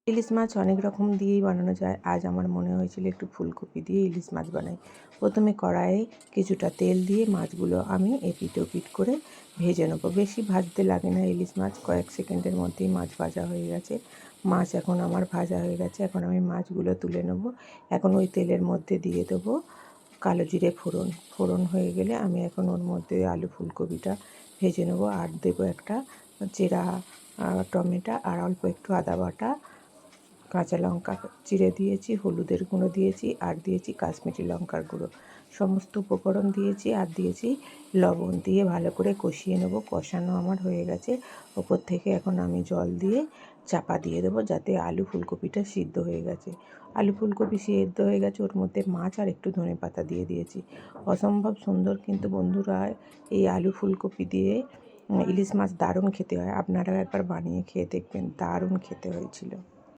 ইলিশ মাছ অনেক রকম দিয়েই বানানো যায়। আজ আমার মনে হয়েছিল একটু ফুলকপি দিয়ে ইলিশ মাছ বানাই। প্রথমে কড়াইয়ে কিছুটা তেল দিয়ে মাছগুলো আমি এপিঠ ওপিঠ করে ভেজে নেবো। বেশি ভাজতে লাগে না ইলিশ মাছ, কয়েক সেকেন্ডের মধ্যেই মাছ ভাজা হয়ে গেছে। মাছ এখন আমার ভাজা হয়ে গেছে। এখন আমি মাছগুলো তুলে নেবো। এখন ওই তেলের মধ্যে দিয়ে দেবো কালো জিরে ফোড়ন। ফোড়ন হয়ে গেলে আমি এখন ওর মধ্যে আলু ফুলকপিটা ভেজে নেবো আর দেবো একটা চেরা টমেটো আর অল্প একটু আদা বাটা, কাঁচা লঙ্কা চিড়ে দিয়েছি, হলুদের গুঁড়ো দিয়েছি আর দিয়েছি কাশ্মীরি লঙ্কার গুঁড়ো। সমস্ত উপকরণ দিয়েছি আর দিয়েছি লবণ, দিয়ে ভালো করে কষিয়ে নেবো। কষানো আমার হয়ে গেছে। ওপর থেকে এখন আমি জল দিয়ে চাপা দিয়ে দেবো, যাতে আলু ফুলকপিটা সিদ্ধ হয়ে গেছে। আলু ফুলকপি সিদ্ধ হয়ে গেছে, ওর মধ্যে মাছ আর একটু ধনেপাতা দিয়ে দিয়েছি। অসম্ভব সুন্দর কিন্তু বন্ধুরা এই আলু ফুলকপি দিয়ে ইলিশ মাছ দারুণ খেতে হয়। আপনারাও একবার বানিয়ে খেয়ে দেখবেন, দারুণ খেতে হয়েছিল।